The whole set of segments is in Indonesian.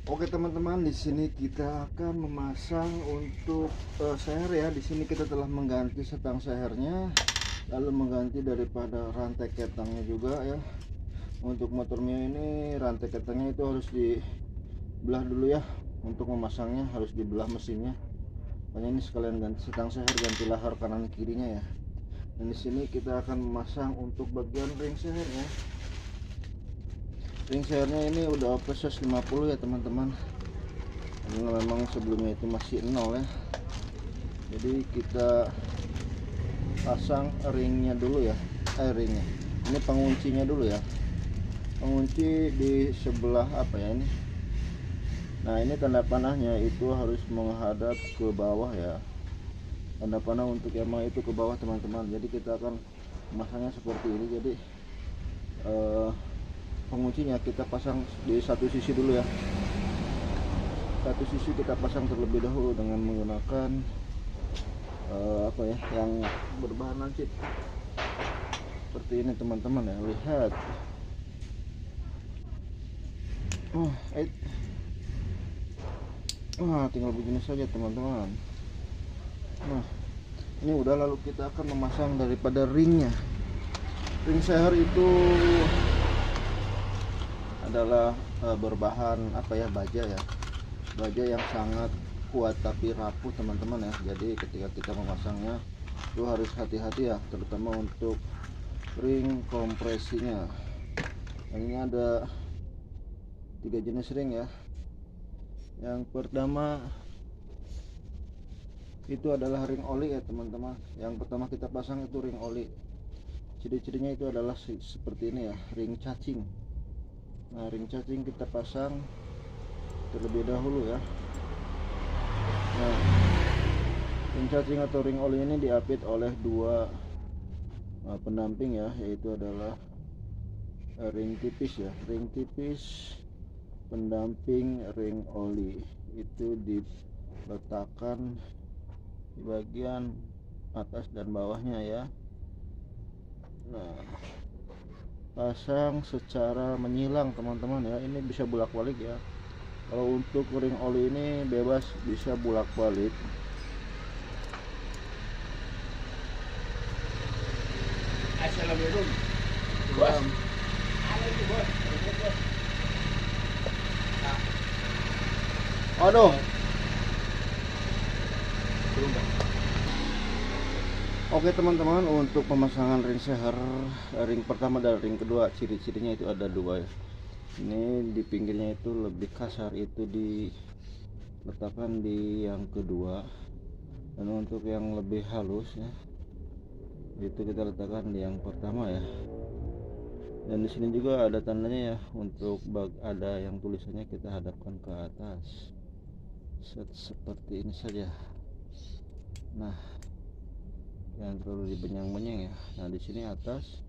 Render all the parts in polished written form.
Oke teman-teman, di sini kita akan memasang untuk seher ya. Di sini kita telah mengganti setang sehernya, lalu mengganti daripada rantai ketangnya juga ya. Untuk motor Mio ini rantai ketangnya itu harus dibelah dulu ya. Untuk memasangnya harus dibelah mesinnya. Makanya ini sekalian ganti setang seher, ganti lahar kanan kirinya ya. Dan di sini kita akan memasang untuk bagian ring sehernya. Ring sehernya ini udah proses 50 ya teman-teman, karena memang sebelumnya itu masih 0 ya. Jadi kita pasang ringnya dulu ya, ringnya ini penguncinya dulu ya. Pengunci di sebelah apa ya ini. Nah ini tanda panahnya itu harus menghadap ke bawah ya. Tanda panah untuk Yamaha itu ke bawah teman-teman. Jadi kita akan memasangnya seperti ini. Jadi penguncinya kita pasang di satu sisi dulu ya. Satu sisi kita pasang terlebih dahulu dengan menggunakan apa ya, yang berbahan lancip seperti ini teman-teman ya. Lihat, tinggal begini saja teman-teman. Nah ini udah, lalu kita akan memasang daripada ringnya. Ring seher itu adalah berbahan apa ya, baja ya, baja yang sangat kuat tapi rapuh teman-teman ya. Jadi ketika kita memasangnya itu harus hati-hati ya, terutama untuk ring kompresinya. Dan ini ada 3 jenis ring ya. Yang pertama itu adalah ring oli ya teman-teman. Yang pertama kita pasang itu ring oli. Ciri-cirinya itu adalah seperti ini ya, ring cacing. Nah ring cacing kita pasang terlebih dahulu ya. Nah ring cacing atau ring oli ini diapit oleh dua pendamping ya, yaitu adalah ring tipis ya. Ring tipis pendamping ring oli itu diletakkan di bagian atas dan bawahnya ya. Nah pasang secara menyilang teman-teman ya. Ini bisa bolak-balik ya. Kalau untuk ring oli ini bebas bisa bolak-balik. Assalamualaikum. Bos. Aduh. Oke teman-teman, untuk pemasangan ring seher ring pertama dan ring kedua, ciri-cirinya itu ada dua ya. Ini di pinggirnya itu lebih kasar, itu diletakkan di yang kedua, dan untuk yang lebih halus ya itu kita letakkan di yang pertama ya. Dan di sini juga ada tandanya ya, untuk ada yang tulisannya kita hadapkan ke atas. Seperti ini saja. Nah yang terlalu dibenyang-benyang ya. Nah di sini atas,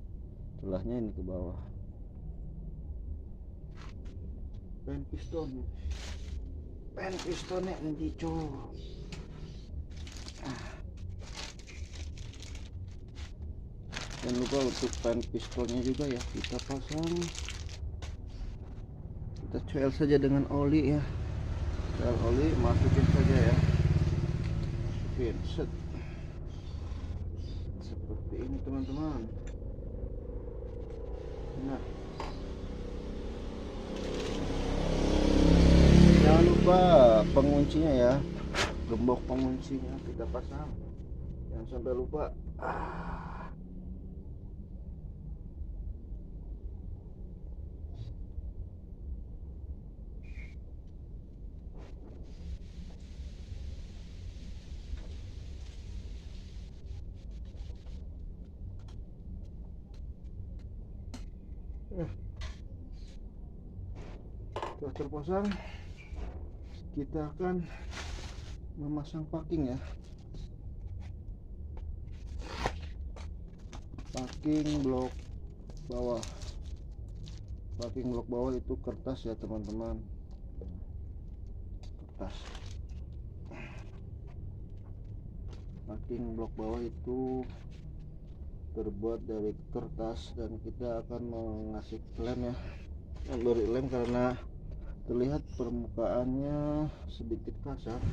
celahnya ini ke bawah. Pen pistonnya nanti cowok. Jangan lupa untuk pen pistonnya juga ya, kita pasang, kita coel saja dengan oli ya. Coel oli, masukin saja ya, masukin set seperti ini teman-teman. Nah jangan lupa penguncinya ya, gembok penguncinya kita pasang, jangan sampai lupa. Setelah terpasang, kita akan memasang packing ya. Packing blok bawah. Packing blok bawah itu kertas ya teman-teman, kertas. Packing blok bawah itu terbuat dari kertas, dan kita akan mengasih lem ya, memberi lem karena terlihat permukaannya sedikit kasar.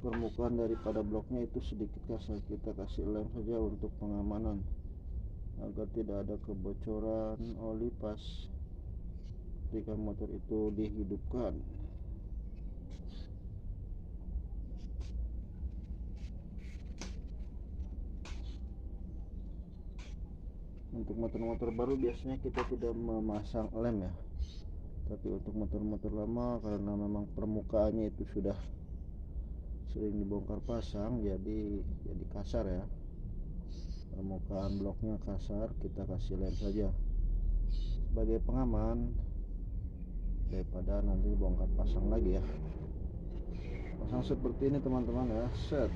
Permukaan daripada bloknya itu sedikit kasar. Kita kasih lem saja untuk pengamanan agar tidak ada kebocoran oli pas ketika motor itu dihidupkan. Untuk motor-motor baru biasanya kita tidak memasang lem ya, tapi untuk motor-motor lama karena memang permukaannya itu sudah sering dibongkar pasang, jadi kasar ya, permukaan bloknya kasar, kita kasih lem saja sebagai pengaman daripada nanti bongkar pasang lagi ya. Pasang seperti ini teman-teman ya, set.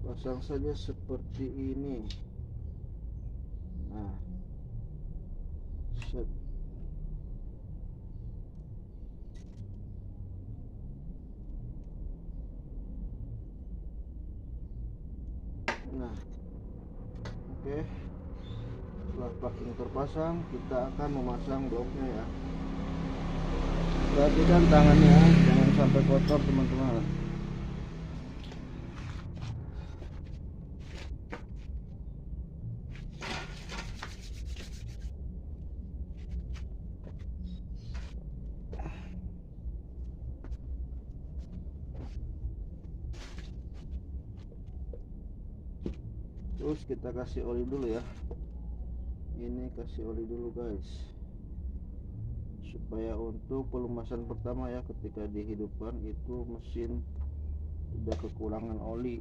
Pasang saja seperti ini. Nah, set. Nah, oke. Setelah packing terpasang, kita akan memasang bloknya ya. Perhatikan tangannya, jangan sampai kotor teman-teman. Terus kita kasih oli dulu ya. Ini kasih oli dulu guys, supaya untuk pelumasan pertama ya, ketika dihidupkan itu mesin udah kekurangan oli.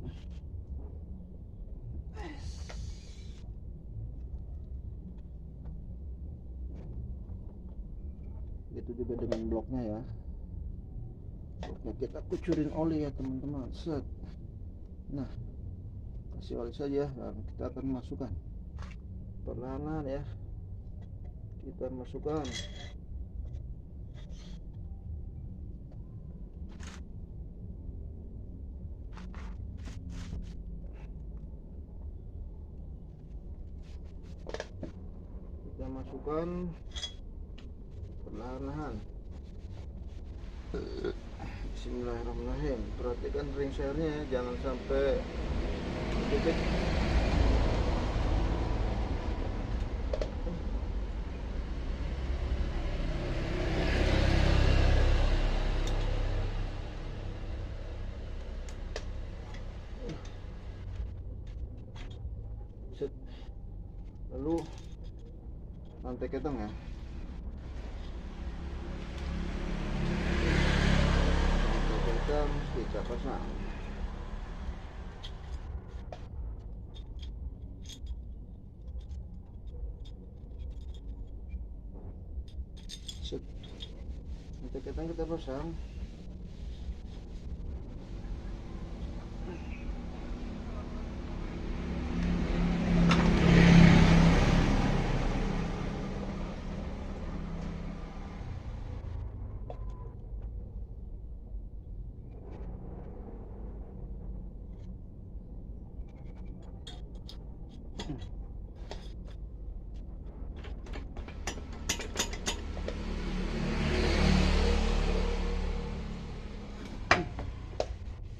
Itu juga dengan bloknya ya. Bloknya kita kucurin oli ya teman-teman, set. Nah, kasih oli saja dan kita akan masukkan perlahan ya, kita masukkan. Kita masukkan perlahan-lahan. Bismillahirrahmanirrahim. Perhatikan ring sernya ya, jangan sampai sedikit. Lalu rantai ketong ya, rantai ketong kita pasang. Set, rantai ketong kita pasang.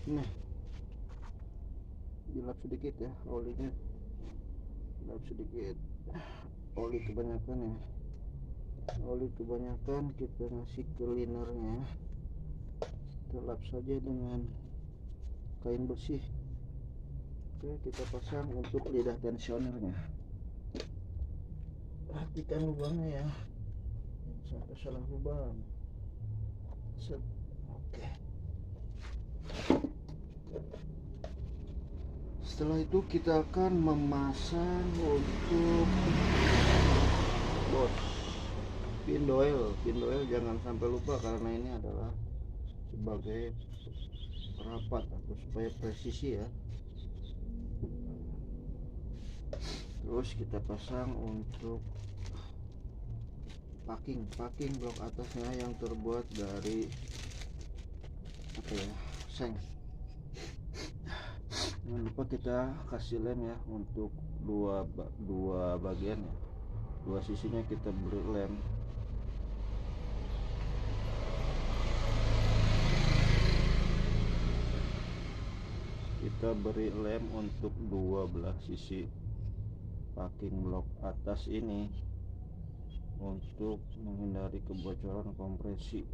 Nah, dilap sedikit ya olinya, dilap sedikit. Oli kebanyakan ya, oli kebanyakan kita ngasih cleanernya, kita lap saja dengan kain bersih. Oke, kita pasang untuk lidah tensionernya. Perhatikan lubangnya ya, sampai salah lubang. Set. Oke. Setelah itu kita akan memasang untuk bos pin doel. Pin doel jangan sampai lupa karena ini adalah sebagai perapat atau supaya presisi ya. Terus kita pasang untuk packing blok atasnya yang terbuat dari apa ya, seng. Jangan lupa kita kasih lem ya untuk dua bagian ya, dua sisinya kita beri lem. Kita beri lem untuk dua belah sisi packing block atas ini untuk menghindari kebocoran kompresi.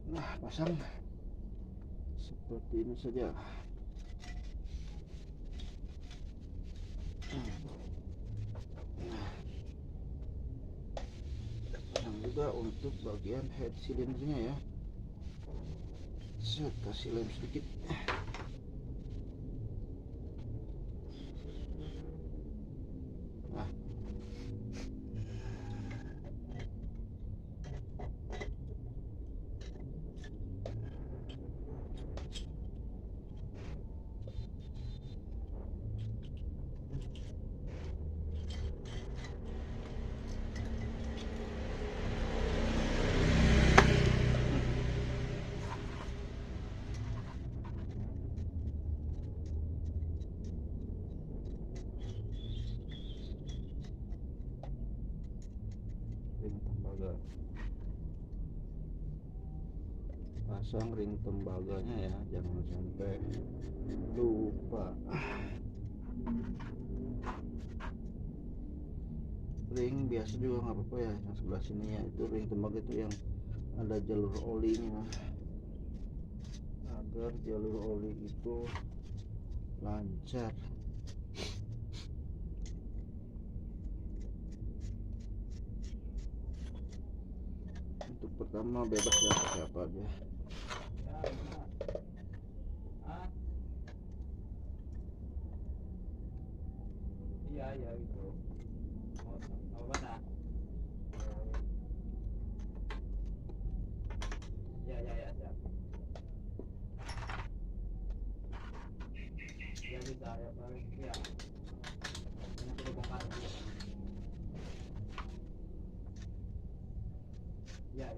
Nah, pasang seperti ini saja. Pasang juga untuk bagian head silindernya ya. Set, kasih lem sedikit. Nah, ring tembaga, pasang ring tembaganya ya, jangan sampai lupa. Ring biasa juga nggak apa-apa ya, yang sebelah sini ya, itu ring tembaga itu yang ada jalur olinya, agar jalur oli itu lancar. Untuk pertama bebas ya, pakai apa aja. Iya itu. Mau mana? Ya siap. Ya bisa ya balik ya. Ini perlu bongkar. Ya.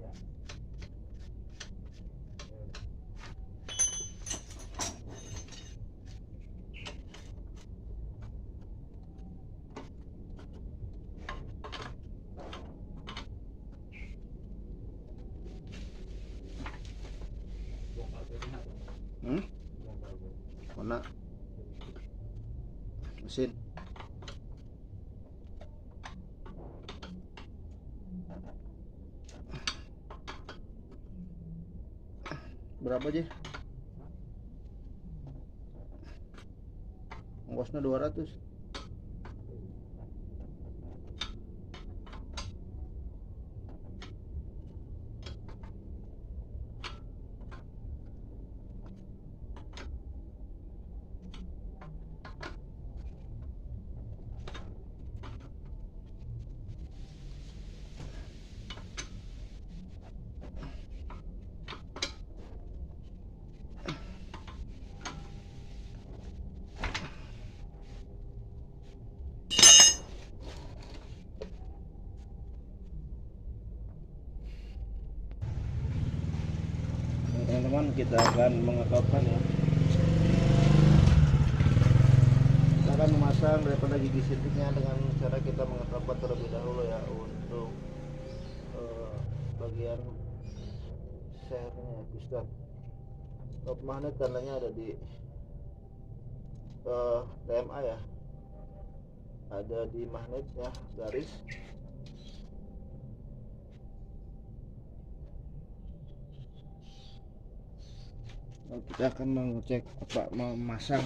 Mana mesin berapa aja? Ongkosnya 200. Teman-teman, kita akan mengetopkan ya. Kita akan memasang daripada gigi sintiknya dengan cara kita mengetopkan terlebih dahulu ya, untuk bagian sernya piston. Top magnet tandanya ada di TMA ya, ada di magnetnya garis. Kita akan mengecek apa, memasang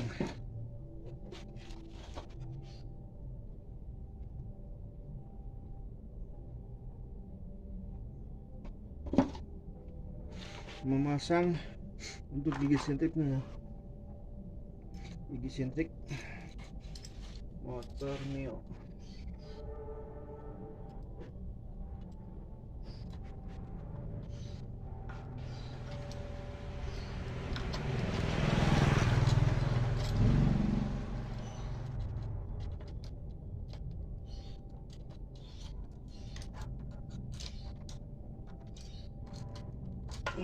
untuk gigi sintriknya, gigi sintrik motor Mio. Kalau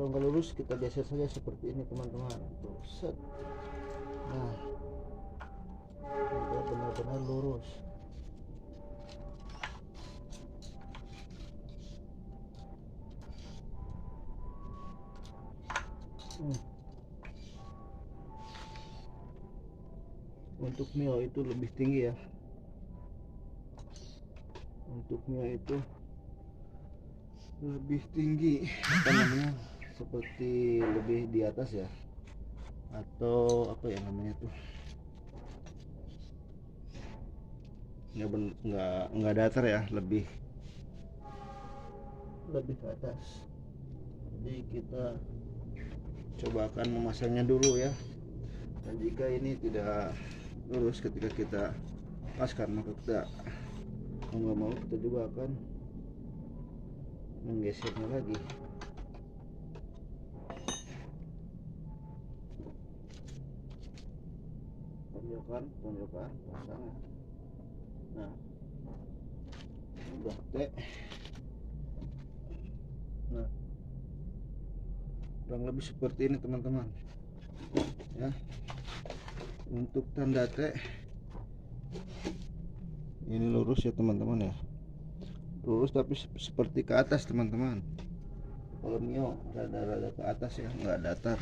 nggak lurus kita geser saja seperti ini teman-teman. Tuh, set. Nah, udah benar-benar lurus. Untuk mio itu lebih tinggi ya. Untuk mio itu lebih tinggi, apa namanya, seperti lebih di atas ya, atau apa ya namanya tuh, nggak datar ya, lebih ke atas. Jadi kita coba akan memasangnya dulu ya, dan jika ini tidak lurus ketika kita paskan, maka kita mau nggak mau kita juga akan menggesernya lagi. Tonjokan pasang. Nah, udah teh. Nah, kurang lebih seperti ini teman-teman ya. Untuk tanda T ini lurus ya teman-teman ya, lurus tapi seperti ke atas teman-teman. Kalau mio rada-rada ke atas ya, nggak datar.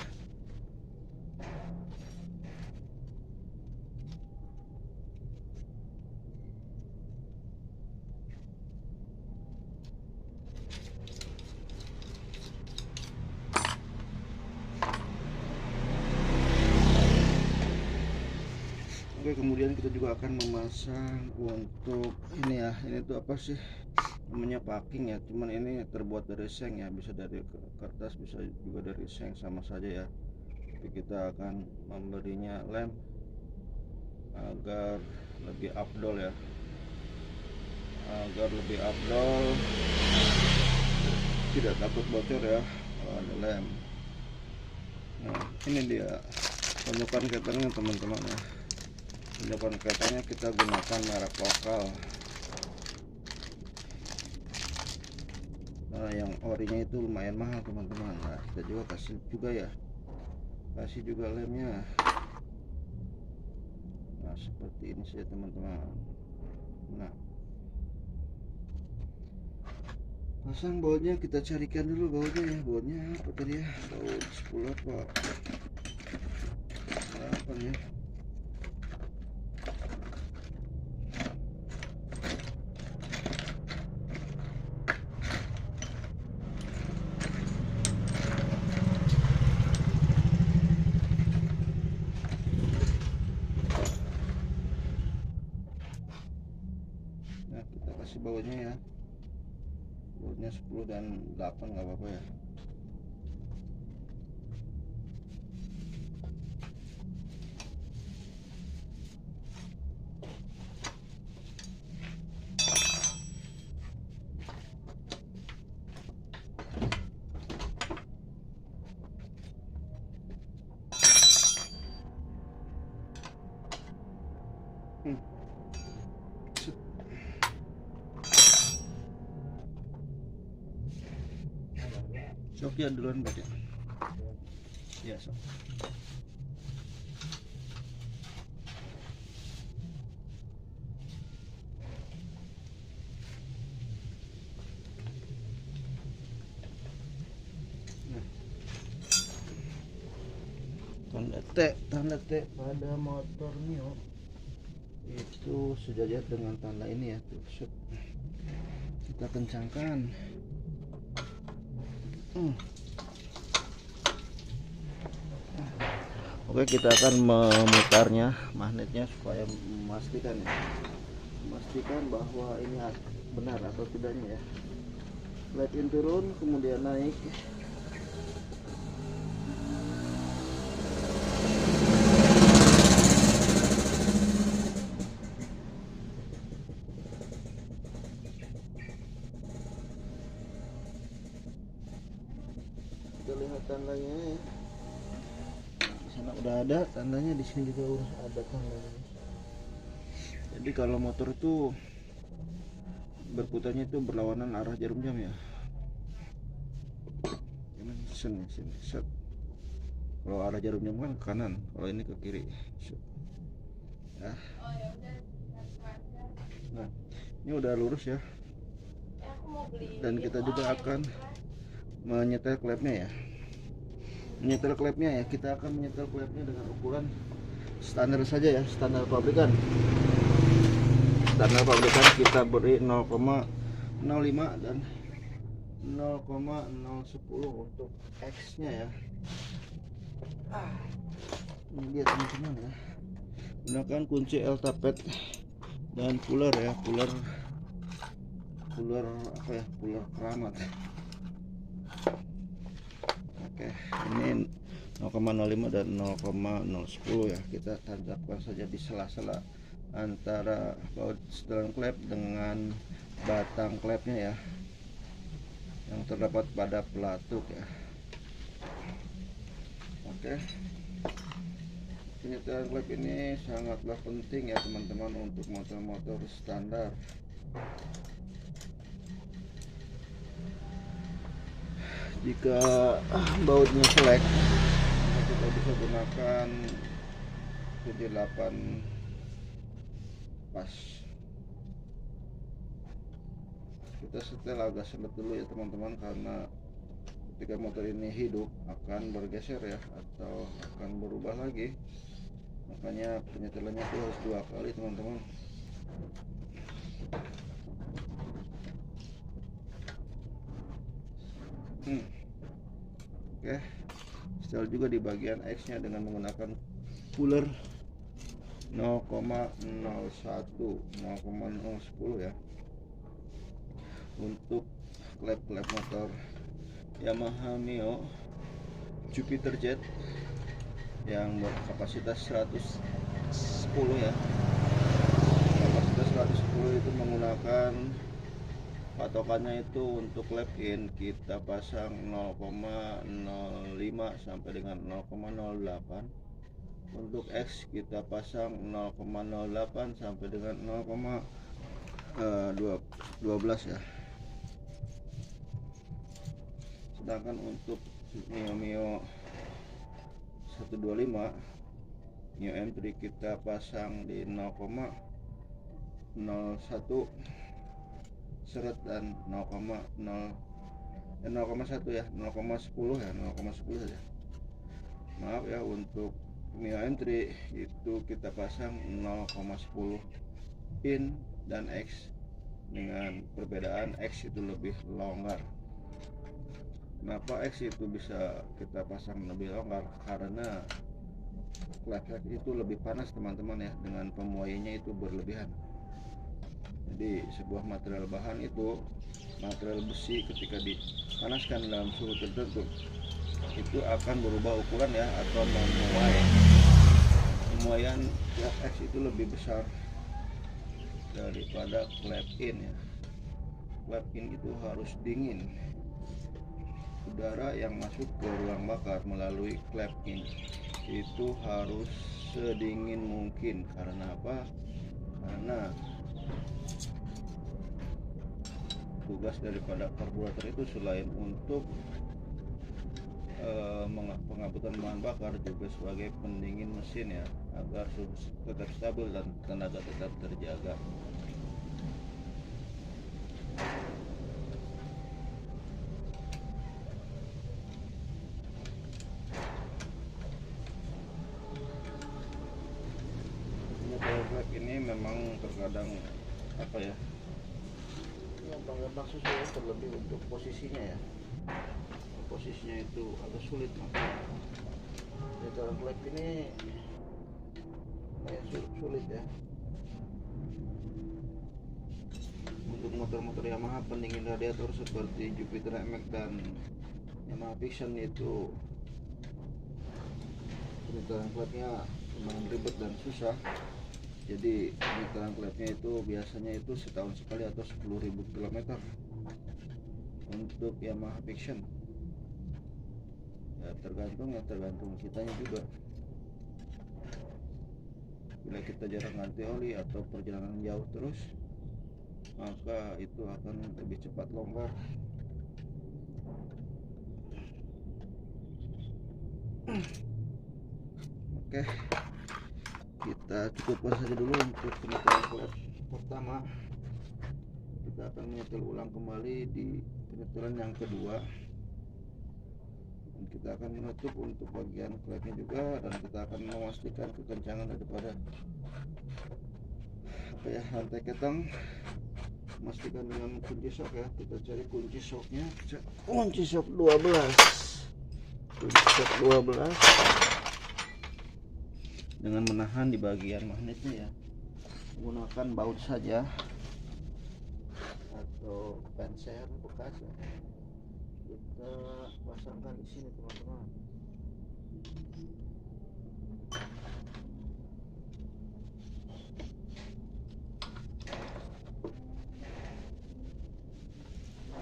Oke, kemudian kita juga akan memasang untuk ini ya, ini tuh apa sih namanya, packing ya, cuman ini terbuat dari seng ya, bisa dari kertas, bisa juga dari seng, sama saja ya. Tapi kita akan memberinya lem agar lebih afdol ya, agar lebih afdol, tidak takut bocor ya kalau ada lem. Nah, ini dia tonjokan ketannya teman-teman ya. Tonjokan ketannya kita gunakan merek lokal. Nah, yang orinya itu lumayan mahal teman-teman. Nah, kita juga kasih juga lemnya. Nah, seperti ini saja teman-teman. Nah, pasang bautnya kita carikan dulu bautnya ya. Bautnya apa tadi ya? Baut 10 apa? Apa ya? Nah, kita kasih bautnya ya. Bautnya 10 dan 8 nggak apa-apa ya. Sok ya duluan baca. Ya sok. Tanda T pada motor mio itu sejajar dengan tanda ini ya tuh. Set. Kita kencangkan. Oke, kita akan memutarnya magnetnya supaya memastikan bahwa ini benar atau tidaknya ya. Lihatin turun kemudian naik. Kita lihat tandanya ya. di sana udah ada tandanya, di sini juga udah ada tandanya. Jadi kalau motor itu berputarnya itu berlawanan arah jarum jam ya. Ini sini set. Kalau arah jarum jam kan ke kanan, kalau ini ke kiri. Set. Ya. Nah, ini udah lurus ya. Dan kita juga akan menyetel klepnya ya. Menyetel klepnya ya, kita akan menyetel klepnya dengan ukuran standar saja ya, standar pabrikan. Standar pabrikan kita beri 0,05 dan 0,010 untuk X nya ya. Ini dia teman-teman ya, gunakan kunci L tapet dan puller ya, puller apa ya, puller keramat. Oke, ini 0,05 dan 0,010 ya, kita tancapkan saja di sela-sela antara baut setelan klep dengan batang klepnya ya, yang terdapat pada pelatuk ya. Oke, penyetelan klep ini sangatlah penting ya teman-teman untuk motor-motor standar. Jika bautnya selek, kita bisa gunakan kunci 8 pas. Kita setel agak selet dulu ya teman-teman, karena ketika motor ini hidup akan bergeser ya, atau akan berubah lagi. Makanya penyetelannya itu harus 2 kali teman-teman. Oke, setel juga di bagian X nya dengan menggunakan puller 0,01 0,010 ya. Untuk klep-klep motor Yamaha Mio Jupiter Jet yang berkapasitas 110 ya, kapasitas 110 itu menggunakan patokannya itu untuk klep in kita pasang 0,05 sampai dengan 0,08. Untuk X kita pasang 0,08 sampai dengan 0,12 ya. Sedangkan untuk Mio 125 Mio M3 kita pasang di 0,01 seret dan 0,1 ya, 0,10 ya, 0,10 saja. Maaf ya, untuk Mio M3 itu kita pasang 0,10 in dan X, dengan perbedaan X itu lebih longgar. Kenapa X itu bisa kita pasang lebih longgar? Karena klep itu lebih panas teman-teman ya, dengan pemuaiannya itu berlebihan. Jadi sebuah material bahan itu, material besi ketika dipanaskan dalam suhu tertentu itu akan berubah ukuran ya, atau memuai. Pemuaian klep X itu lebih besar daripada klep in ya. Klep in itu harus dingin. Udara yang masuk ke ruang bakar melalui klep in itu harus sedingin mungkin. Karena apa? Karena tugas daripada karburator itu selain untuk pengangkutan bahan bakar, juga sebagai pendingin mesin ya, agar tetap stabil dan tenaga tetap terjaga. Klep ini memang terkadang apa ya, gampang susah ya, terlebih untuk posisinya ya. Posisinya itu agak sulit, maka penyetelan klep ini sulit ya. Untuk motor-motor Yamaha pendingin radiator seperti Jupiter MX dan Yamaha Vision itu penyetelan klepnya memang ribet dan susah. Jadi penyetelan klepnya itu biasanya itu setahun sekali atau 10.000 km untuk Yamaha Vision ya, tergantung kitanya juga. Bila kita jarang ganti oli atau perjalanan jauh terus, maka itu akan lebih cepat longgar. Oke, kita cukupkan saja dulu untuk penyetelan klep pertama. Kita akan menyetel ulang kembali di penyetelan yang kedua, dan kita akan menutup untuk bagian klepnya juga, dan kita akan memastikan kekencangan daripada rantai ketang. Memastikan dengan kunci sok ya. Kita cari kunci soknya, kunci sok 12, kunci sok 12 dengan menahan di bagian magnetnya ya, menggunakan baut saja atau penser bekas ya. Kita pasangkan di sini teman-teman.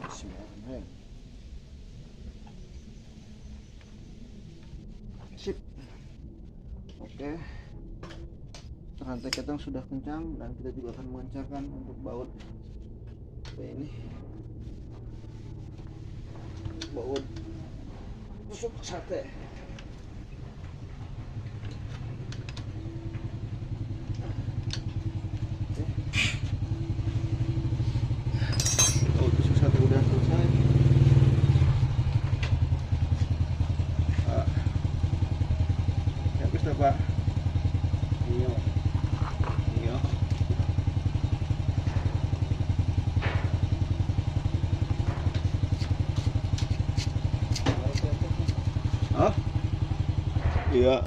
Bismillahirrahmanirrahim. Sip. Oke, rantai ketang sudah kencang, dan kita juga akan mengencangkan untuk baut ini, baut tusuk sate. Baut tusuk sate udah selesai. Ya bisa Pak. Iya. Iya. Hah? Iya.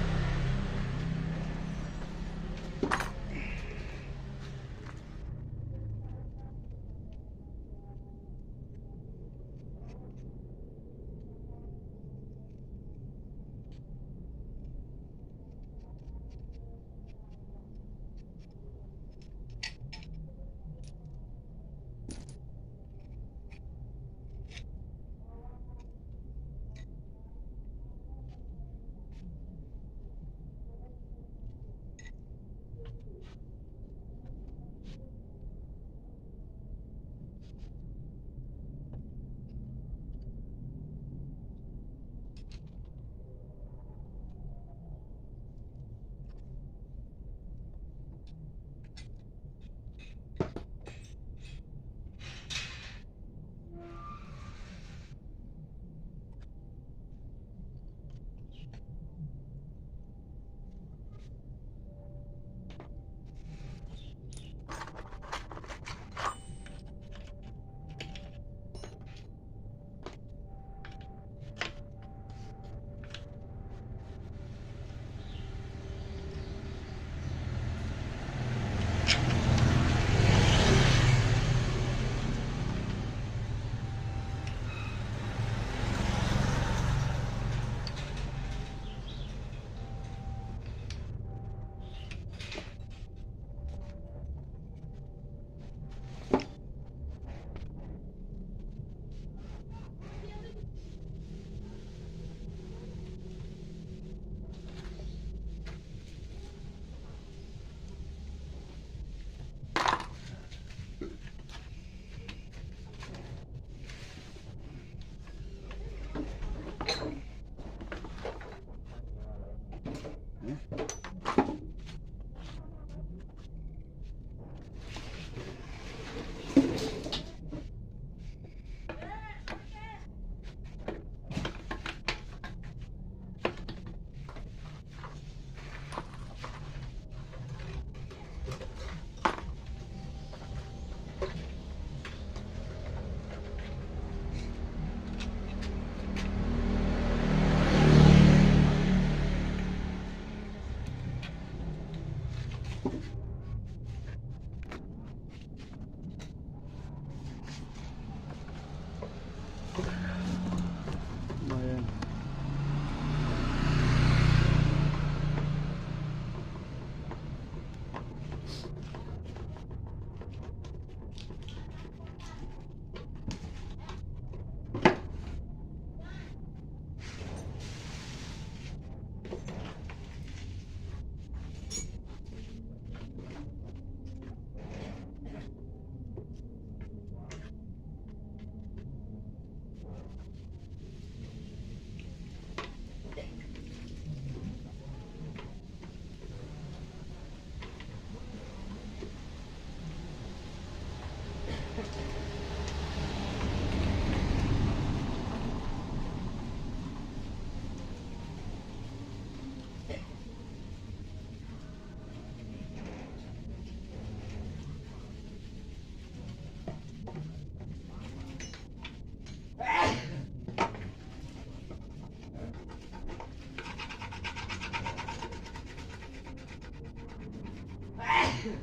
Jam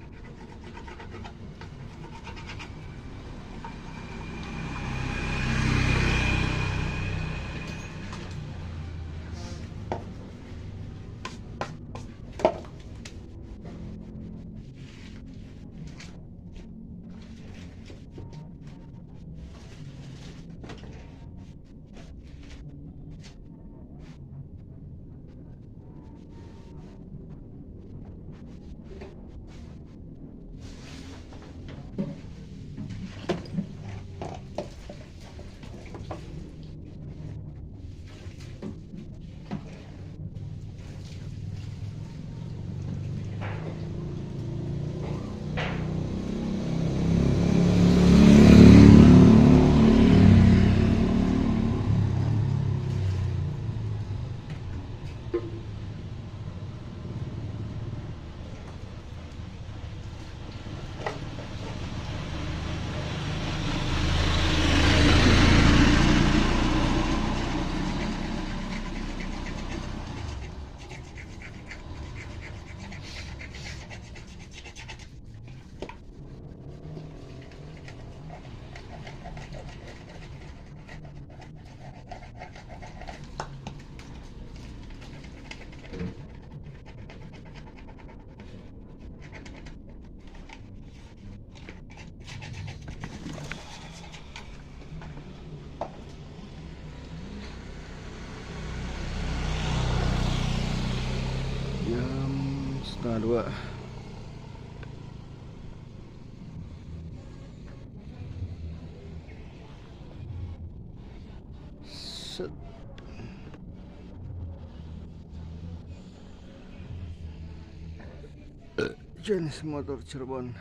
setengah 2. Set. Jenis motor Cirebon.